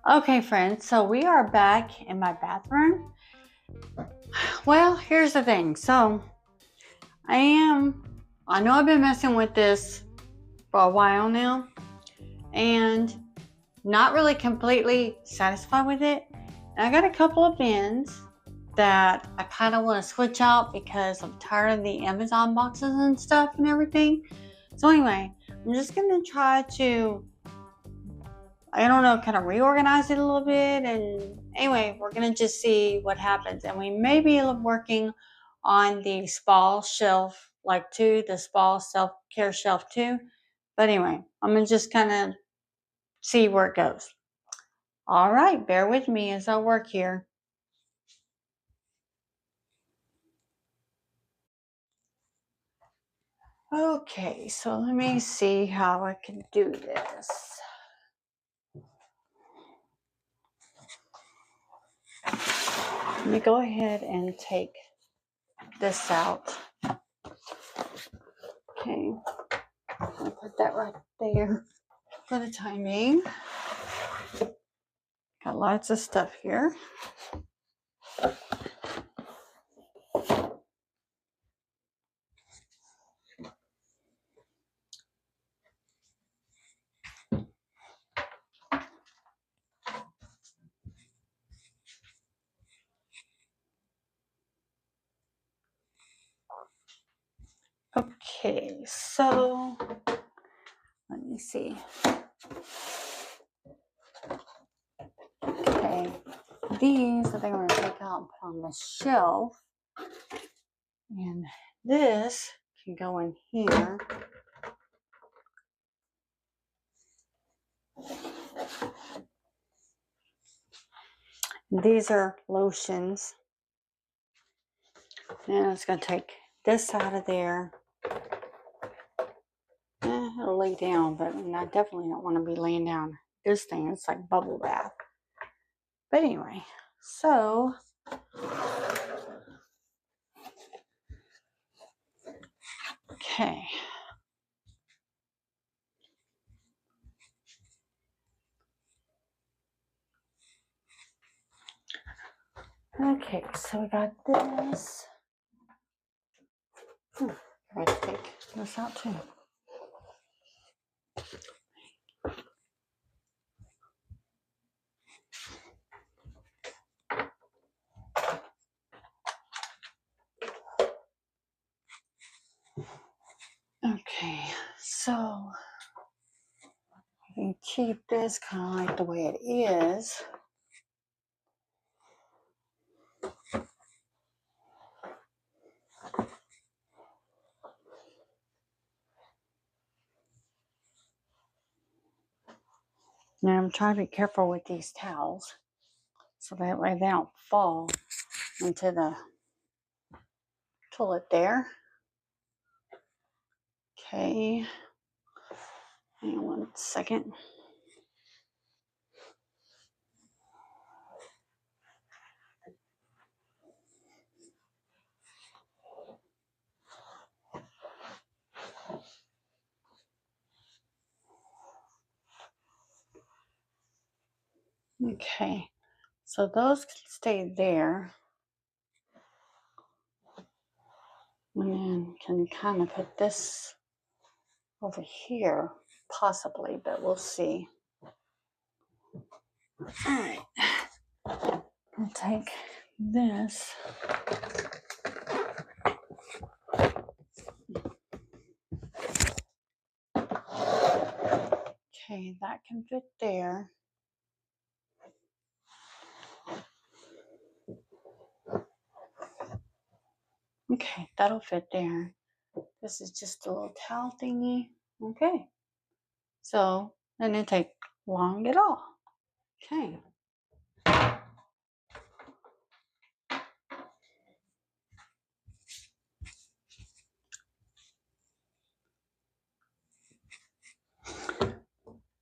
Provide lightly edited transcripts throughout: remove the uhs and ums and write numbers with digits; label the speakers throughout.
Speaker 1: Okay, friends, so we are back in my bathroom. Well, here's the thing. So, I know I've been messing with this for a while now and not really completely satisfied with it. And I got a couple of bins that I kind of want to switch out because I'm tired of the Amazon boxes and stuff and everything. So, anyway, I'm just going to try to kind of reorganize it a little bit. And anyway, we're going to just see what happens. And we may be working on the spa shelf, the spa self-care shelf too. But anyway, I'm going to just kind of see where it goes. All right, bear with me as I work here. Okay, so let me see how I can do this. Let me go ahead and take this out. Okay, I'll put that right there for the time being. Got lots of stuff here. Okay, so let me see. Okay, these I think I'm going to take out and put on the shelf. And this can go in here. These are lotions. And I'm just going to take this out of there. It'll lay down, but I definitely don't want to be laying down this thing. It's like bubble bath. But anyway, so okay. Okay, so we got this. I have to take this out too. Okay, so I can keep this kind of like the way it is. Now I'm trying to be careful with these towels so that way they don't fall into the toilet there. Okay, hang on 1 second. Okay, so those can stay there. And then can kind of put this over here, possibly, but we'll see. All right, I'll take this. Okay, that can fit there. Okay, that'll fit there. This is just a little towel thingy. Okay, so it didn't take long at all. Okay.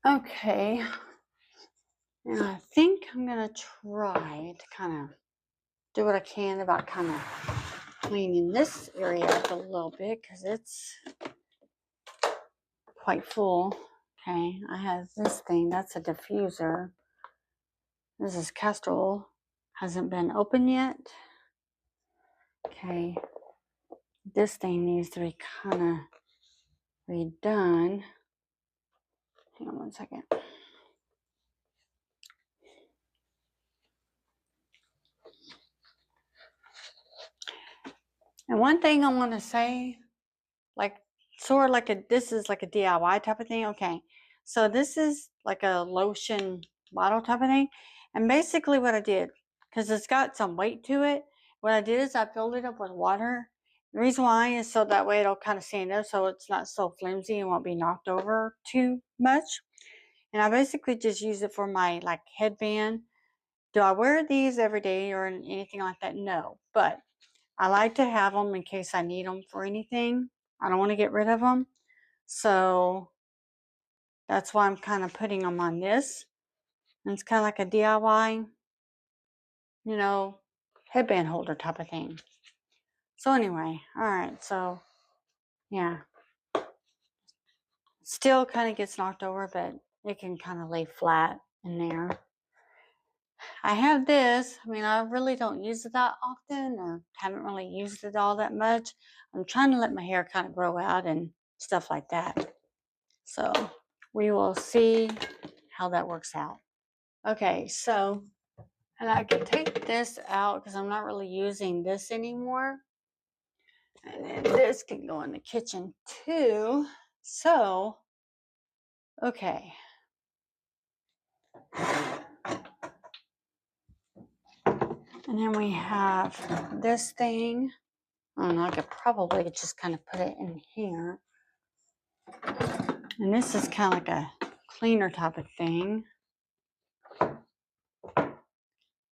Speaker 1: Okay, and I think I'm gonna try to kind of do what I can about kind of cleaning this area up a little bit because it's quite full. Okay, I have this thing, that's a diffuser. This is castor oil. Hasn't been opened yet. Okay. This thing needs to be kind of redone. Hang on one second. And one thing I want to say, like sort of like this is like a DIY type of thing. Okay. So this is like a lotion bottle type of thing. And basically what I did, because it's got some weight to it, what I did is I filled it up with water. The reason why is so that way it'll kind of stand up so it's not so flimsy and won't be knocked over too much. And I basically just use it for my like headband. Do I wear these every day or anything like that? No. But I like to have them in case I need them for anything. I don't want to get rid of them. So that's why I'm kind of putting them on this. And it's kind of like a DIY, you know, headband holder type of thing. So anyway, all right. So yeah, still kind of gets knocked over, but it can kind of lay flat in there. I have this. I mean, I really don't use it that often or haven't really used it all that much. I'm trying to let my hair kind of grow out and stuff like that. So we will see how that works out. Okay, so, and I can take this out because I'm not really using this anymore. And then this can go in the kitchen too. So, okay. And then we have this thing. I don't know, I could probably just kind of put it in here. And this is kind of like a cleaner type of thing.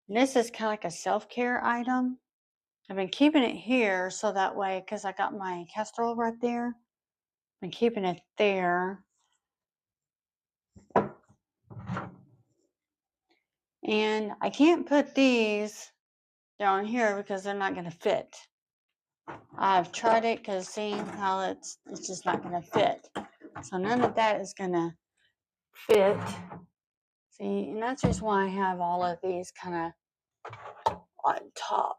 Speaker 1: And this is kind of like a self-care item. I've been keeping it here so that way, because I got my castor oil right there. I've been keeping it there. And I can't put these down here because they're not going to fit. I've tried it because seeing how it's just not going to fit. So none of that is going to fit. See, and that's just why I have all of these kind of on top.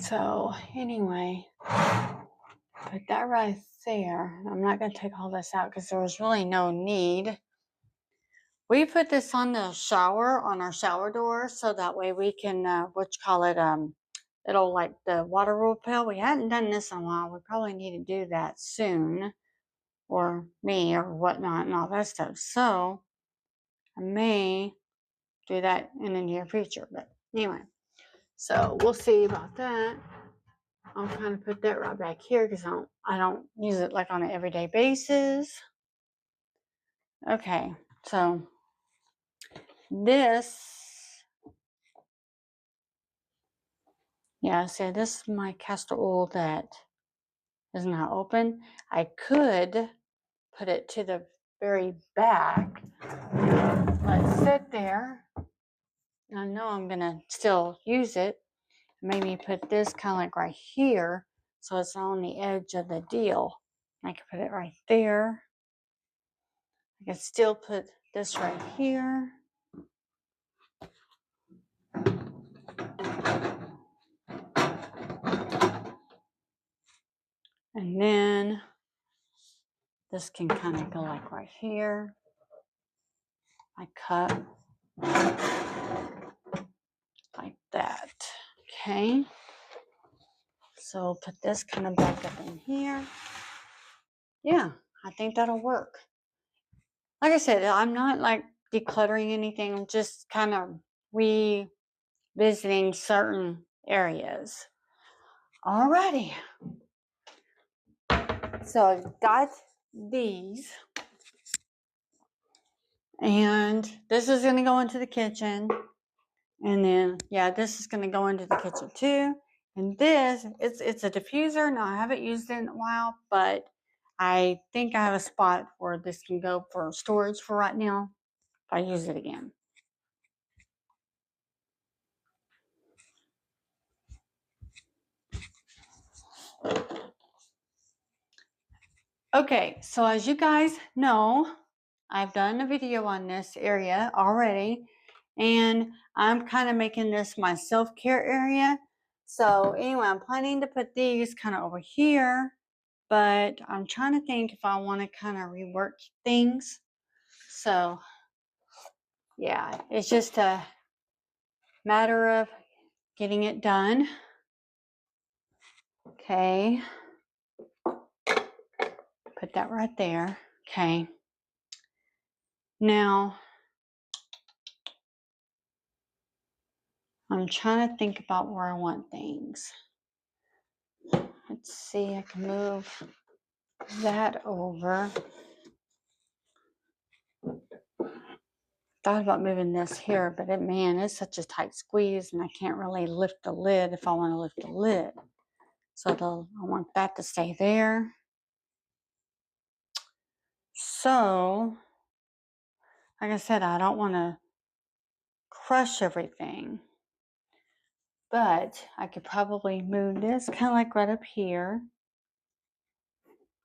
Speaker 1: So anyway, put that right there. I'm not going to take all this out because there was really no need. We put this on the shower, on our shower door, so that way we can, it'll like the water repel. We hadn't done this in a while. We probably need to do that soon, or me, or whatnot, and all that stuff. So I may do that in the near future. But anyway, so we'll see about that. I'll kind of put that right back here because I don't use it like on an everyday basis. Okay, so this, yeah, so this is my castor oil that is not open. I could put it to the very back. Let it sit there. I know I'm gonna still use it. Maybe put this kind of like right here so it's on the edge of the deal. I could put it right there. I can still put this right here. And then this can kind of go like right here. My cup. Like that. Okay. So put this kind of back up in here. Yeah, I think that'll work. Like I said, I'm not like decluttering anything. I'm just kind of revisiting certain areas. Alrighty. So I've got these. And this is going to go into the kitchen. And then, yeah, this is going to go into the kitchen too. And this, it's a diffuser. Now, I haven't used it in a while, but I think I have a spot where this can go for storage for right now if I use it again. Okay, so as you guys know, I've done a video on this area already, and I'm kind of making this my self-care area. So anyway, I'm planning to put these kind of over here, but I'm trying to think if I want to kind of rework things. So yeah, it's just a matter of getting it done. Okay, put that right there. Okay, now I'm trying to think about where I want things. Let's see, I can move that over. Thought about moving this here, but man, it's such a tight squeeze and I can't really lift the lid if I want to lift the lid. So I want that to stay there. So, like I said, I don't want to crush everything, but I could probably move this kind of like right up here.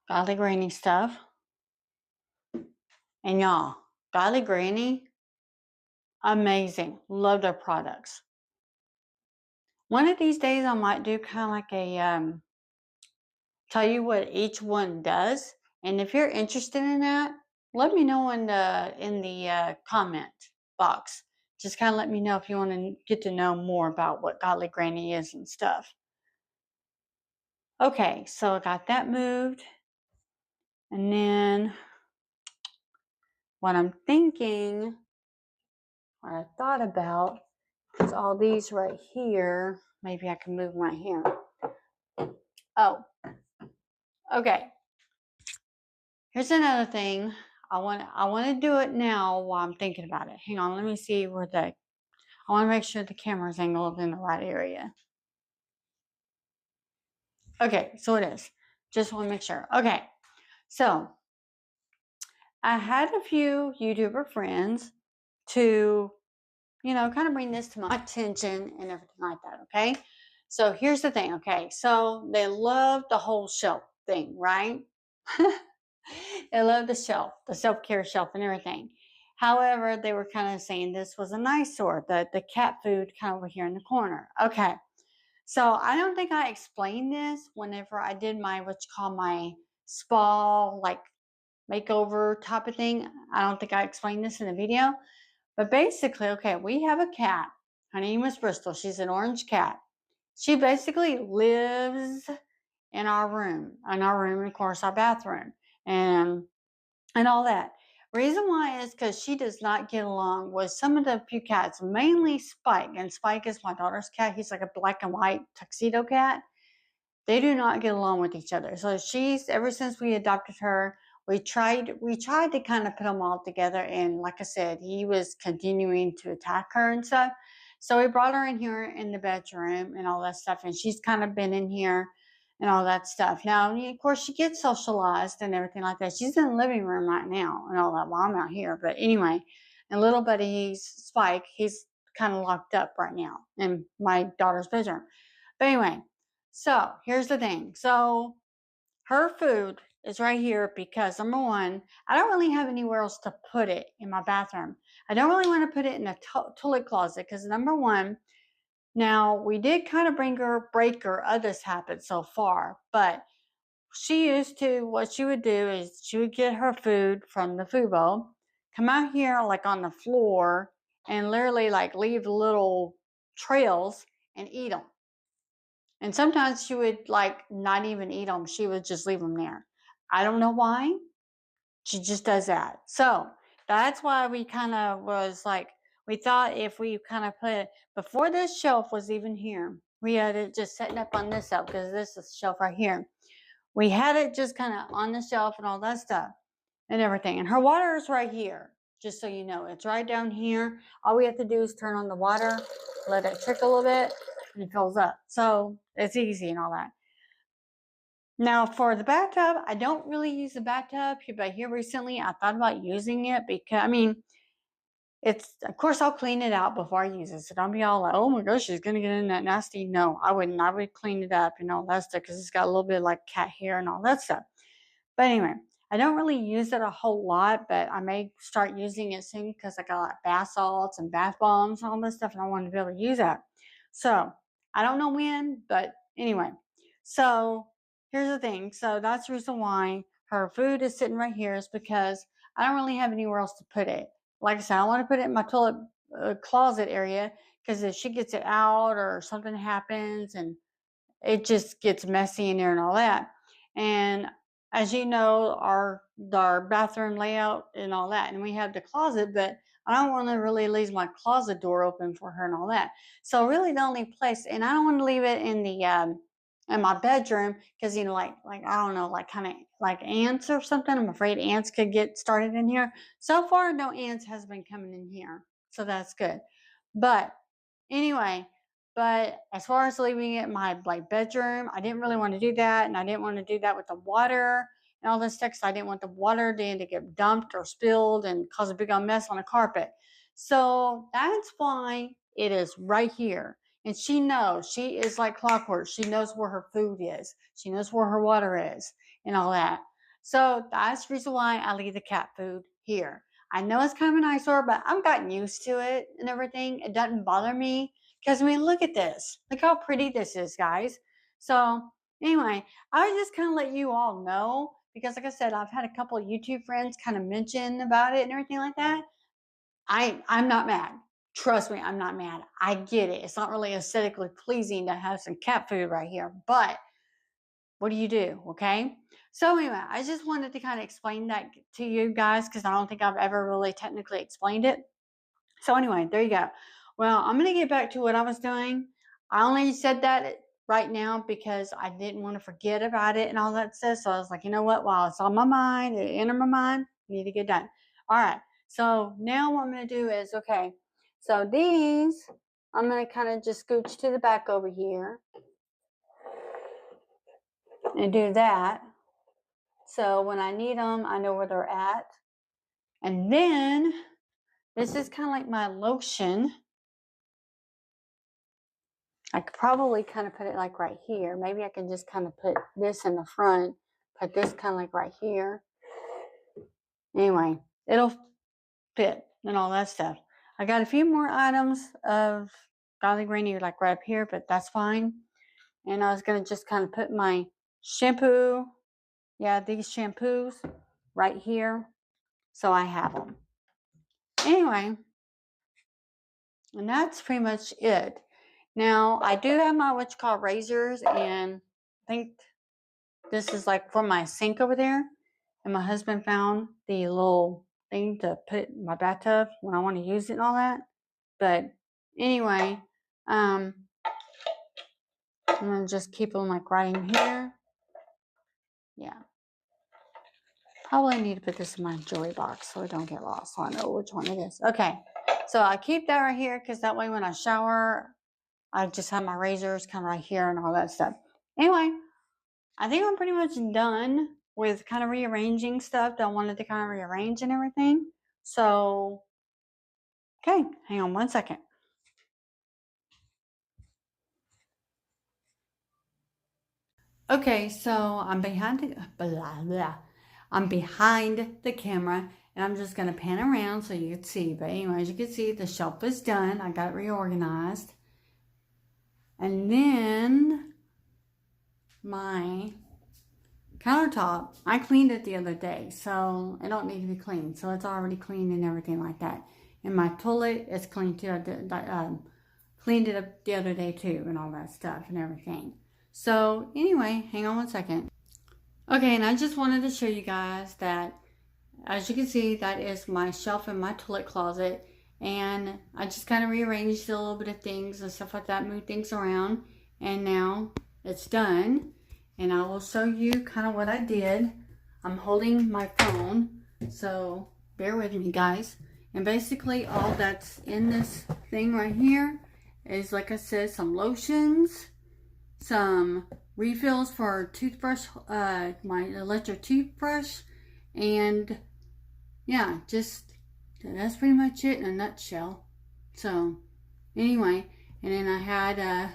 Speaker 1: Godly Granny stuff. And y'all, Godly Granny, amazing. Love their products. One of these days I might do kind of like a tell you what each one does, and if you're interested in that, let me know in the comment box. Just kind of let me know if you want to get to know more about what Godly Granny is and stuff. Okay, so I got that moved, and then what I'm thinking, what I thought about is all these right here. Maybe I can move right here. Oh, okay. Here's another thing. I want to do it now while I'm thinking about it. Hang on, let me see where I want to make sure the camera's angled in the right area. Okay, so it is. Just want to make sure. Okay, so I had a few YouTuber friends to, kind of bring this to my attention and everything like that. Okay, so here's the thing. Okay, so they love the whole shelf thing, right? They love the shelf, the self-care shelf and everything. However, they were kind of saying this was an eyesore, the cat food kind of over here in the corner. Okay. So I don't think I explained this whenever I did my, what you call my spa, like makeover type of thing. I don't think I explained this in the video. But basically, okay, we have a cat. Her name is Bristol. She's an orange cat. She basically lives in our room, and of course, our bathroom. And all that. Reason why is because she does not get along with some of the few cats, mainly Spike. And Spike is my daughter's cat. He's like a black and white tuxedo cat. They do not get along with each other. So ever since we adopted her, we tried to kind of put them all together. And like I said, he was continuing to attack her and stuff. So we brought her in here in the bedroom and all that stuff. And she's kind of been in here and all that stuff. Now, of course, she gets socialized and everything like that. She's in the living room right now and all that while I'm out here. But anyway, and little buddy, Spike, he's kind of locked up right now in my daughter's bedroom. But anyway, so here's the thing. So her food is right here because number one, I don't really have anywhere else to put it in my bathroom. I don't really want to put it in a toilet closet because number one, now we did kind of break her of this habit so far, but what she would do is she would get her food from the food bowl, come out here like on the floor and literally like leave little trails and eat them. And sometimes she would like not even eat them. She would just leave them there. I don't know why. She just does that. So that's why we kind of was like, we thought if we kind of put it before this shelf was even here, we had it just setting up on this shelf because this is the shelf right here. We had it just kind of on the shelf and all that stuff and everything. And her water is right here, just so you know. It's right down here. All we have to do is turn on the water, let it trickle a bit, and it fills up. So it's easy and all that. Now for the bathtub, I don't really use the bathtub, but here recently I thought about using it because, it's, of course, I'll clean it out before I use it. So don't be all like, oh my gosh, she's going to get in that nasty. No, I wouldn't. I would clean it up and all that stuff because it's got a little bit of like cat hair and all that stuff. But anyway, I don't really use it a whole lot, but I may start using it soon because I got like bath salts and bath bombs and all this stuff, and I want to be able to use that. So I don't know when, but anyway. So here's the thing. So that's the reason why her food is sitting right here, is because I don't really have anywhere else to put it. Like I said, I want to put it in my toilet closet area, because if she gets it out or something happens and it just gets messy in there and all that. And as you know, our bathroom layout and all that, and we have the closet, but I don't want to really leave my closet door open for her and all that. So really the only place, and I don't want to leave it in the in my bedroom, because like I don't know, like kind of like ants or something. I'm afraid ants could get started in here. So far, no ants has been coming in here, so that's good. But anyway, but as far as leaving it in my bedroom, I didn't really want to do that, and I didn't want to do that with the water and all this stuff. So I didn't want the water then to get dumped or spilled and cause a big old mess on the carpet. So that's why it is right here. And she knows, she is like clockwork. She knows where her food is. She knows where her water is and all that. So that's the reason why I leave the cat food here. I know it's kind of an eyesore, but I've gotten used to it and everything. It doesn't bother me, because I mean, look at this. Look how pretty this is, guys. So anyway, I was just kind of let you all know, because like I said, I've had a couple of YouTube friends kind of mention about it and everything like that. I'm not mad. Trust me, I'm not mad. I get it. It's not really aesthetically pleasing to have some cat food right here, but what do you do? Okay. So anyway, I just wanted to kind of explain that to you guys, because I don't think I've ever really technically explained it. So anyway, there you go. Well, I'm going to get back to what I was doing. I only said that right now because I didn't want to forget about it and all that stuff. So I was like, you know what? While it's on my mind, it entered my mind, I need to get done. All right. So now what I'm going to do is, okay, so these, I'm going to kind of just scooch to the back over here and do that. So when I need them, I know where they're at. And then this is kind of like my lotion. I could probably kind of put it like right here. Maybe I can just kind of put this in the front, put this kind of like right here. Anyway, it'll fit and all that stuff. I got a few more items of garlic granny like right up here, but that's fine. And I was going to just kind of put my shampoo, these shampoos right here, so I have them. Anyway, and that's pretty much it. Now, I do have my what you call razors, and I think this is like for my sink over there. And my husband found the little thing to put in my bathtub when I want to use it and all that. But anyway, I'm going to just keep them like right in here. Yeah. Probably need to put this in my jewelry box so I don't get lost, so I know which one it is. Okay. So I keep that right here, because that way when I shower, I just have my razors kind of right here and all that stuff. Anyway, I think I'm pretty much done with kind of rearranging stuff that I wanted to kind of rearrange and everything. So, okay, hang on one second. Okay, so I'm behind the camera, and I'm just gonna pan around so you can see. But anyway, as you can see, the shelf is done. I got it reorganized. And then my countertop, I cleaned it the other day, so it don't need to be cleaned. So it's already clean and everything like that. And my toilet is clean too. I cleaned it up the other day too, and all that stuff and everything. So anyway, hang on one second. Okay, and I just wanted to show you guys that, as you can see, that is my shelf in my toilet closet. And I just kind of rearranged a little bit of things and stuff like that, moved things around. And now it's done. And I will show you kind of what I did. I'm holding my phone, so bear with me, guys. And basically all that's in this thing right here is, like I said, some lotions, some refills for toothbrush, my electric toothbrush, and yeah, just that's pretty much it in a nutshell. So anyway, and then I had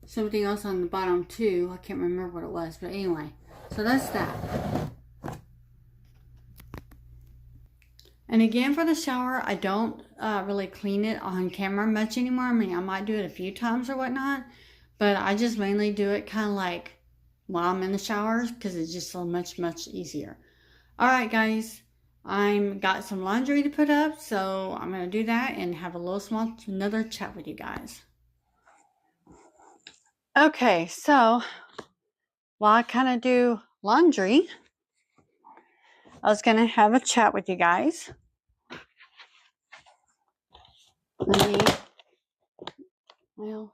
Speaker 1: something else on the bottom too. I can't remember what it was, but anyway, so that's that. And again, for the shower, I don't really clean it on camera much anymore. I mean, I might do it a few times or whatnot, but I just mainly do it kind of like while I'm in the showers because it's just so much easier. All right, guys, I'm got some laundry to put up, so I'm gonna do that and have a little another chat with you guys. Okay, so while I kind of do laundry, I was gonna have a chat with you guys. Let me, well,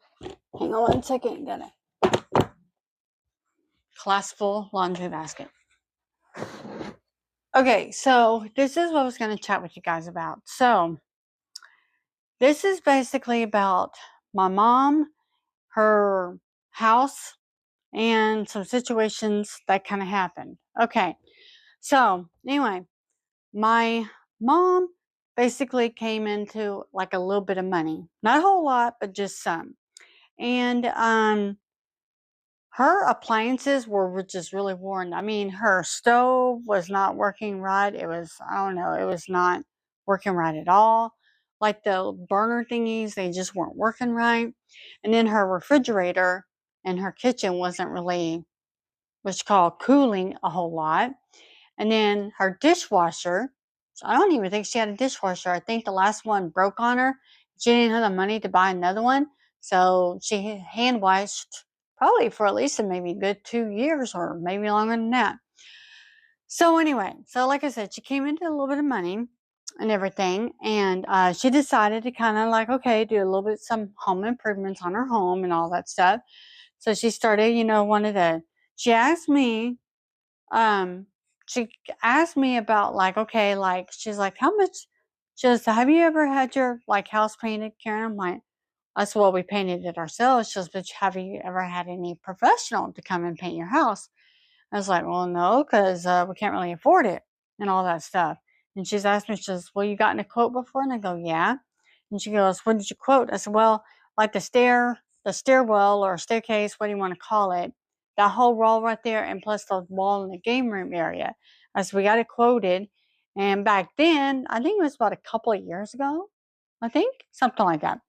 Speaker 1: hang on one second, got a classful laundry basket. Okay, so this is what I was going to chat with you guys about. So this is basically about my mom, her house, and some situations that kind of happened. Okay, so anyway, my mom basically came into like a little bit of money, not a whole lot, but just some. And her appliances were just really worn. I mean, her stove was not working right. It was, I don't know, it was not working right at all. Like the burner thingies, they just weren't working right. And then her refrigerator in her kitchen wasn't really what's called cooling a whole lot. And then her dishwasher, so I don't even think she had a dishwasher. I think the last one broke on her. She didn't have the money to buy another one. So she hand washed probably for at least maybe a good 2 years or maybe longer than that. So anyway, so like I said, she came into a little bit of money and everything. And she decided to kind of like, okay, do a little bit, some home improvements on her home and all that stuff. So she started, wanted to, she asked me, um, she asked me about like, okay, like she's like, how much? She goes, have you ever had your like house painted, Karen? I'm like, that's what we painted it ourselves. She goes, but have you ever had any professional to come and paint your house? I was like, well, no, because we can't really afford it and all that stuff. And she's asked me, she says, well, you gotten a quote before? And I go, yeah. And she goes, what did you quote? I said, well, like the stairwell or staircase, what do you want to call it? That whole wall right there, and plus the wall in the game room area. I said, we got it quoted. And back then, I think it was about a couple of years ago, I think, something like that.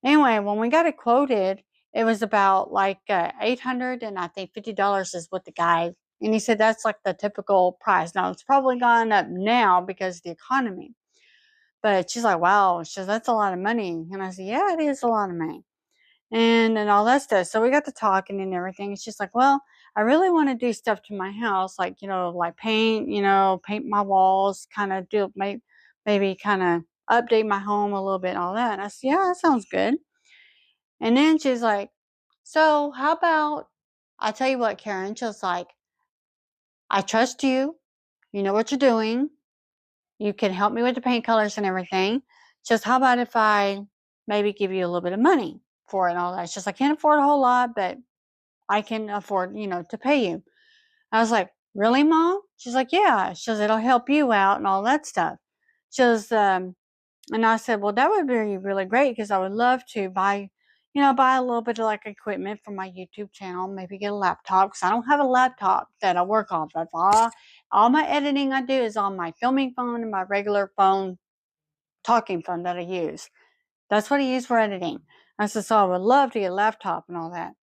Speaker 1: Anyway, when we got it quoted, it was about like 800 and I think $50 is what the guy, and he said that's like the typical price. Now it's probably gone up now because of the economy. But she's like, wow, she says, that's a lot of money. And I said, yeah, it is a lot of money. And all that stuff. So we got to talking and everything. And she's like, well, I really want to do stuff to my house, like, like paint, paint my walls, kind of do maybe kind of update my home a little bit and all that. And I said, yeah, that sounds good. And then she's like, so how about, I tell you what, Karen, she's like, I trust you. You know what you're doing. You can help me with the paint colors and everything. Just how about if I maybe give you a little bit of money for it and all that? It's just I can't afford a whole lot, but I can afford, to pay you. I was like, really, Mom? She's like, yeah. She says, it'll help you out and all that stuff. She says, and I said, well, that would be really great because I would love to buy a little bit of like equipment for my YouTube channel, maybe get a laptop because I don't have a laptop that I work off of. All my editing I do is on my filming phone and my regular phone, talking phone that I use. That's what I use for editing. I said, so I would love to get a laptop and all that.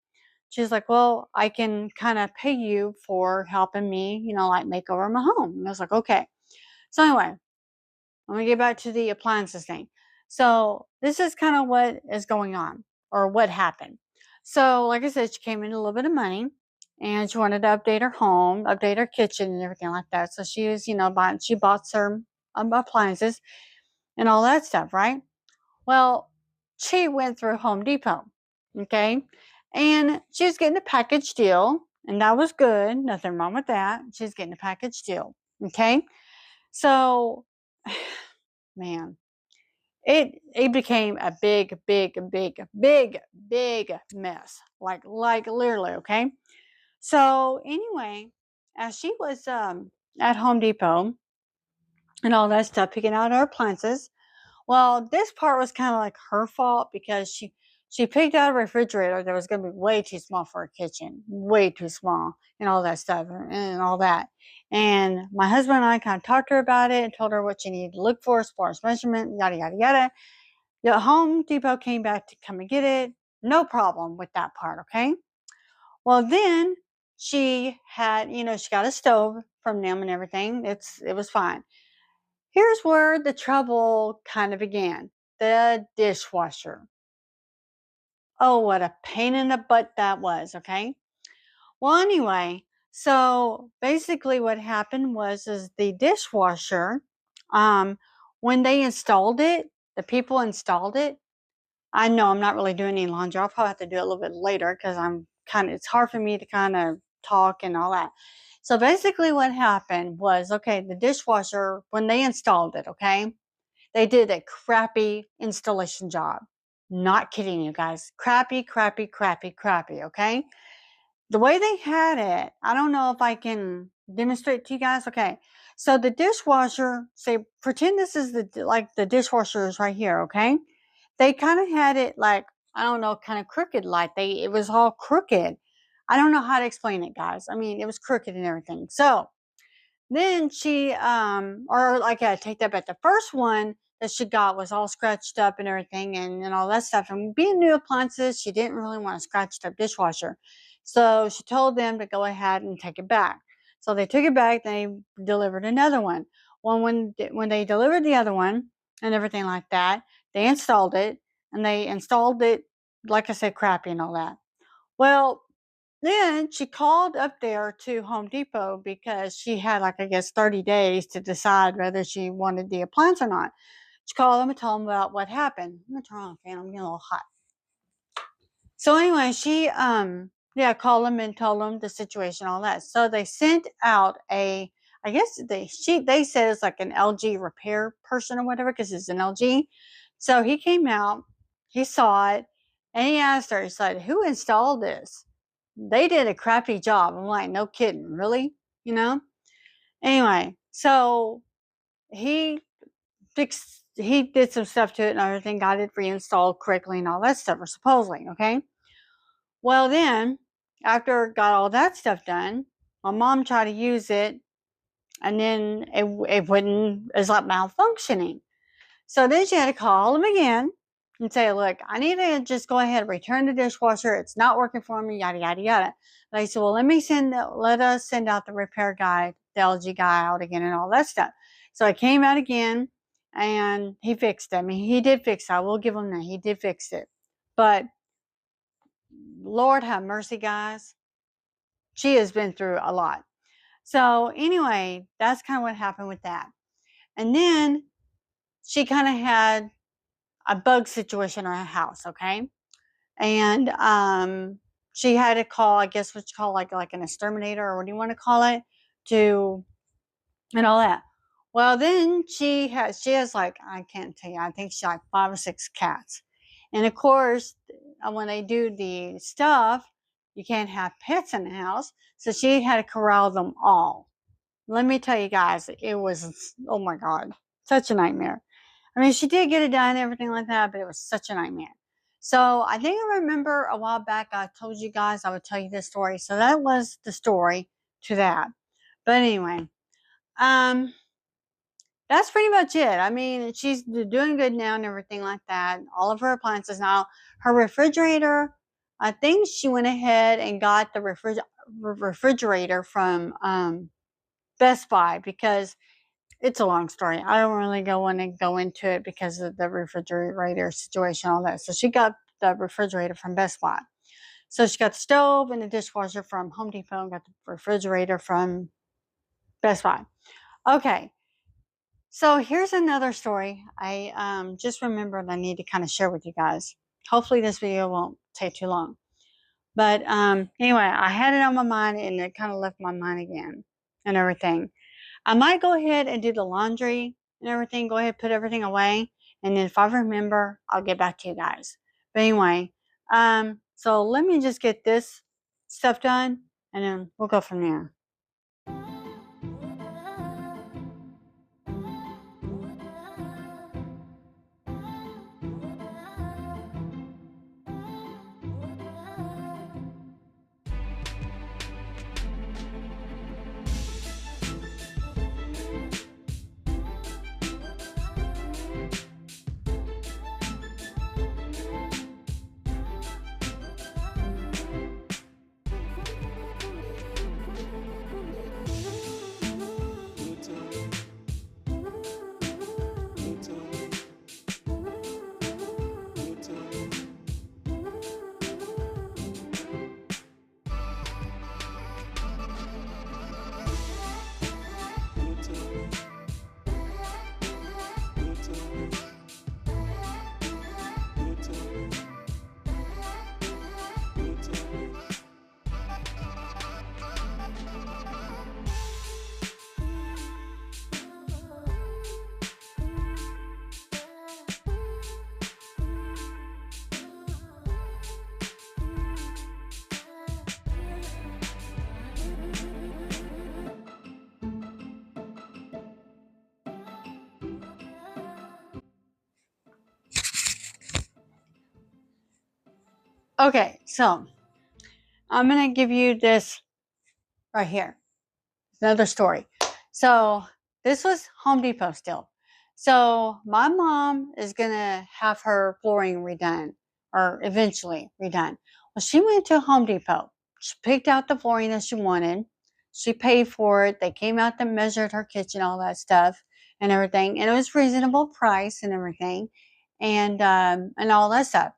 Speaker 1: She's like, well, I can kind of pay you for helping me, like make over my home. And I was like, okay. So anyway, let me get back to the appliances thing. So this is kind of what is going on or what happened. So like I said, she came in a little bit of money and she wanted to update her home, update her kitchen and everything like that. So she was, she bought some appliances and all that stuff, right? Well, she went through Home Depot, okay? And she was getting a package deal, and that was good. Nothing wrong with that. She's getting a package deal, okay? So, man, it became a big mess. Like literally, okay? So anyway, as she was at Home Depot and all that stuff, picking out her appliances, well, this part was kind of like her fault because she picked out a refrigerator that was going to be way too small for a kitchen, way too small, and all that stuff and all that. And my husband and I kind of talked to her about it and told her what she needed to look for as far as measurement, yada, yada, yada. The Home Depot came back to come and get it. No problem with that part, okay? Well, then she had, she got a stove from them and everything. It was fine. Here's where the trouble kind of began. The dishwasher. Oh, what a pain in the butt that was, okay? Well, anyway, so basically what happened was is the dishwasher, um, when they installed it, the people installed it. I know I'm not really doing any laundry. I'll probably have to do it a little bit later because it's hard for me to kind of talk and all that. So basically what happened was, okay, the dishwasher, when they installed it, okay, they did a crappy installation job. Not kidding you guys. Crappy, crappy, crappy, crappy, okay? The way they had it, I don't know if I can demonstrate to you guys. Okay. So the dishwasher, say pretend this is the dishwasher is right here, okay? They kind of had it like, I don't know, kind of crooked, like it was all crooked. I don't know how to explain it, guys. I mean, it was crooked and everything. So then she, or like I take that back. The first one that she got was all scratched up and everything and all that stuff. And being new appliances, she didn't really want a scratched up dishwasher. So she told them to go ahead and take it back. So they took it back. They delivered another one. Well, when they delivered the other one and everything like that, they installed it and they installed it, like I said, crappy and all that. Well, then she called up there to Home Depot because she had, like, I guess 30 days to decide whether she wanted the appliance or not. She called them and told them about what happened. I'm gonna turn on the fan. I'm getting a little hot. So anyway, she yeah, called them and told them the situation, all that. So they sent out I guess they said it's like an LG repair person or whatever because it's an LG. So he came out, he saw it, and he asked her. He said, "Who installed this? They did a crappy job." I'm like, "No kidding, really?" You know. Anyway, so he he did some stuff to it and everything, got it reinstalled correctly and all that stuff, or supposedly, okay. Well, then, after got all that stuff done, my mom tried to use it, and then it wouldn't, it's like malfunctioning. So then she had to call them again and say, "Look, I need to just go ahead and return the dishwasher. It's not working for me, yada, yada, yada." They said, "Well, let us send out the repair guy, the LG guy out again and all that stuff." So I came out again and he fixed it. I mean, he did fix it. I will give him that. He did fix it. But Lord have mercy, guys. She has been through a lot. So anyway, that's kind of what happened with that. And then she kind of had a bug situation in her house, okay? And she had to call, I guess what you call like an exterminator, or what do you want to call it, to and all that. Well, then she has like, I can't tell you, I think she's like 5 or 6 cats. And of course, when they do the stuff, you can't have pets in the house. So she had to corral them all. Let me tell you guys, it was, oh my God, such a nightmare. I mean, she did get it done and everything like that, but it was such a nightmare. So I think I remember a while back, I told you guys I would tell you this story. So that was the story to that. But anyway, um, that's pretty much it. I mean, she's doing good now and everything like that. All of her appliances now. Her refrigerator, I think she went ahead and got the refrigerator from Best Buy because it's a long story. I don't really want to go into it because of the refrigerator situation, all that. So she got the refrigerator from Best Buy. So she got the stove and the dishwasher from Home Depot and got the refrigerator from Best Buy. Okay. So here's another story I just remembered I need to kind of share with you guys. Hopefully this video won't take too long. But anyway, I had it on my mind and it kind of left my mind again and everything. I might go ahead and do the laundry and everything, go ahead, put everything away. And then if I remember, I'll get back to you guys. But anyway, so let me just get this stuff done and then we'll go from there. Okay, so I'm going to give you this right here. Another story. So this was Home Depot still. So my mom is going to have her flooring redone, or eventually redone. Well, she went to Home Depot. She picked out the flooring that she wanted. She paid for it. They came out and measured her kitchen, all that stuff and everything. And it was reasonable price and everything. And all that stuff.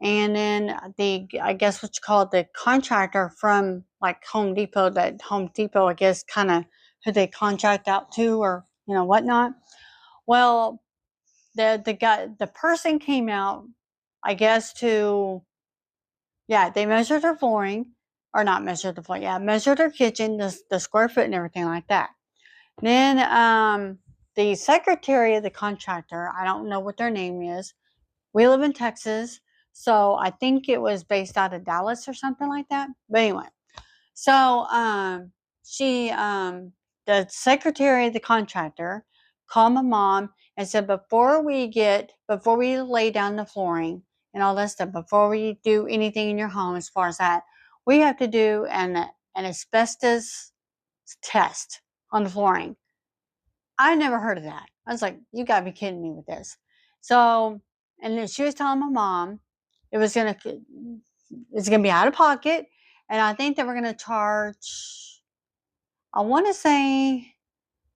Speaker 1: And then I guess what you call it, the contractor from like Home Depot, that Home Depot, I guess, kind of who they contract out to, or whatnot. Well, the person came out, I guess, to, yeah, they measured her flooring, or not measured the flooring, yeah, measured her kitchen, the square foot and everything like that. Then the secretary of the contractor, I don't know what their name is. We live in Texas, so I think it was based out of Dallas or something like that. But anyway, so she, the secretary of the contractor, called my mom and said, before we lay down the flooring and all that stuff, before we do anything in your home as far as that, we have to do an asbestos test on the flooring. I never heard of that. I was like, you gotta be kidding me with this. So, and then she was telling my mom it was gonna be out of pocket, and I think they were gonna charge, I want to say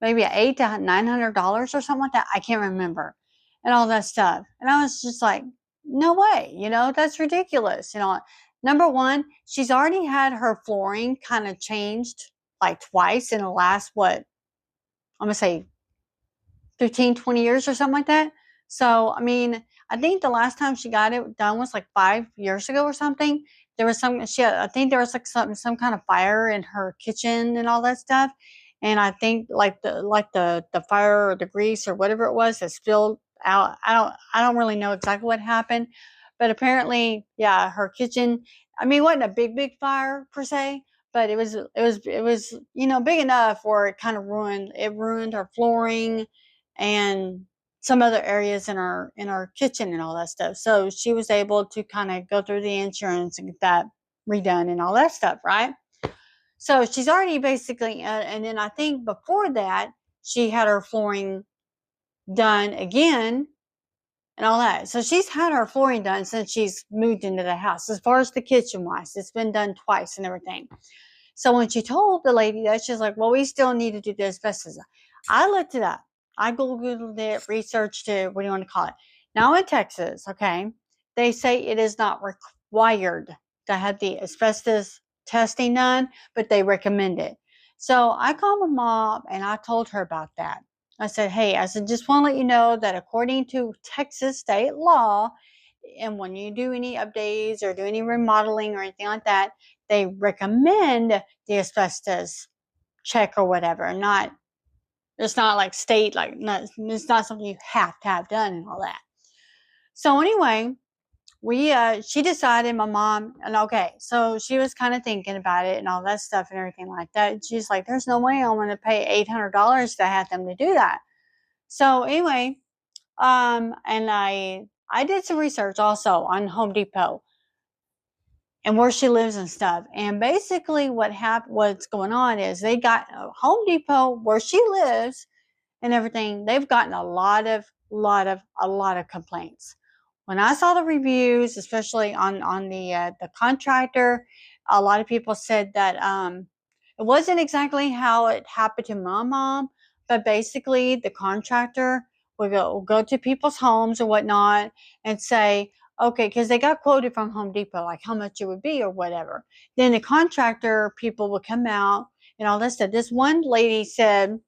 Speaker 1: maybe $800 to $900 or something like that. I can't remember, and all that stuff. And I was just like, no way, that's ridiculous. Number one, she's already had her flooring kind of changed like twice in the last, what, I'm gonna say 15, 20 years or something like that. So, I mean, I think the last time she got it done was like 5 years ago or something. There was I think there was like some kind of fire in her kitchen and all that stuff. And I think like the fire or the grease or whatever it was that spilled out. I don't really know exactly what happened, but apparently, yeah, her kitchen, I mean, it wasn't a big fire per se, but it was big enough where it kind of ruined her flooring and some other areas in our kitchen and all that stuff. So she was able to kind of go through the insurance and get that redone and all that stuff, right? So she's already basically, and then I think before that she had her flooring done again and all that. So she's had her flooring done since she's moved into the house. As far as the kitchen wise, it's been done twice and everything. So when she told the lady that, she's like, well, we still need to do the asbestos. I looked it up. I Googled it, researched it, what do you want to call it? Now in Texas, okay, they say it is not required to have the asbestos testing done, but they recommend it. So I called my mom and I told her about that. I said, hey, I said, just want to let you know that according to Texas state law, and when you do any updates or do any remodeling or anything like that, they recommend the asbestos check or whatever. It's not like state, it's not something you have to have done and all that. So anyway, she decided, my mom, and okay, so she was kind of thinking about it and all that stuff and everything like that. She's like, there's no way I'm going to pay $800 to have them to do that. So anyway, and I did some research also on Home Depot and where she lives and stuff. And basically what's going on is they got Home Depot where she lives and everything. They've gotten a lot of complaints. When I saw the reviews, especially on the contractor, a lot of people said that it wasn't exactly how it happened to my mom, but basically the contractor would go to people's homes or whatnot and say, okay, because they got quoted from Home Depot, like how much it would be or whatever. Then the contractor people would come out and all this stuff. This one lady said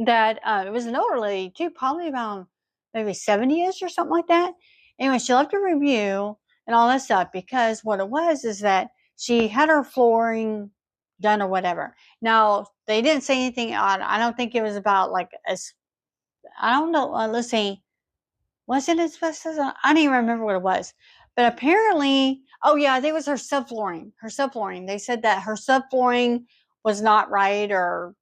Speaker 1: that it was an older lady too, probably about maybe 70ish or something like that. Anyway, she left a review and all that stuff because what it was is that she had her flooring done or whatever. Now they didn't say anything on. I don't think it was about like as I don't know. Let's see. Was it asbestos? I don't even remember what it was. But apparently, oh yeah, I think it was her subflooring. Her subflooring. They said that her subflooring was not right, or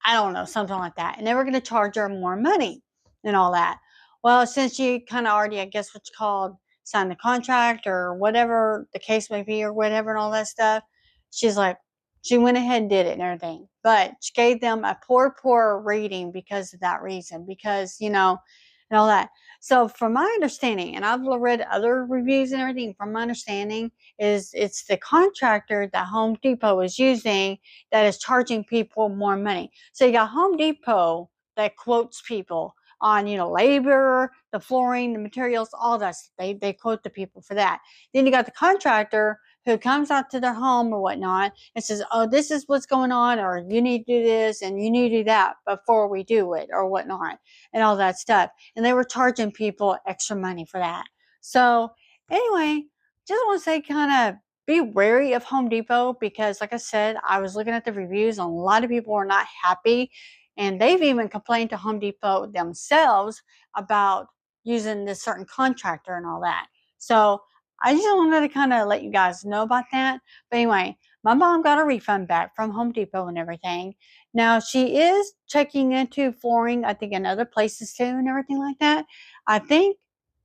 Speaker 1: I don't know, something like that. And they were going to charge her more money and all that. Well, since she kind of already, I guess, what's called, sign the contract or whatever the case may be or whatever and all that stuff. She's like, she went ahead and did it and everything. But she gave them a poor rating because of that reason, because, and all that. So from my understanding, and I've read other reviews and everything, from my understanding is it's the contractor that Home Depot is using that is charging people more money. So you got Home Depot that quotes people on, labor, the flooring, the materials, all that stuff. They quote the people for that. Then you got the contractor who comes out to their home or whatnot and says, oh, this is what's going on, or you need to do this and you need to do that before we do it or whatnot and all that stuff. And they were charging people extra money for that. So anyway, just want to say kind of be wary of Home Depot because, like I said, I was looking at the reviews and a lot of people are not happy. And they've even complained to Home Depot themselves about using this certain contractor and all that. So I just wanted to kind of let you guys know about that. But anyway, my mom got a refund back from Home Depot and everything. Now she is checking into flooring, I think, in other places too and everything like that. I think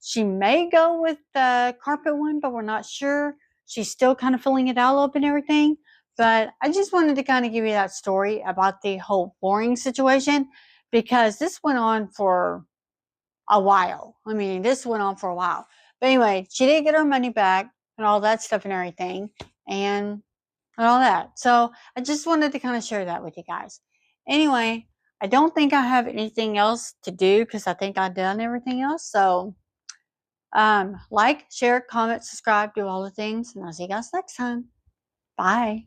Speaker 1: she may go with the carpet one, but we're not sure. She's still kind of filling it out a little bit and everything. But I just wanted to kind of give you that story about the whole flooring situation because this went on for a while. I mean, this went on for a while. But anyway, she did get her money back and all that stuff and everything and all that. So I just wanted to kind of share that with you guys. Anyway, I don't think I have anything else to do because I think I've done everything else. So like, share, comment, subscribe, do all the things. And I'll see you guys next time. Bye.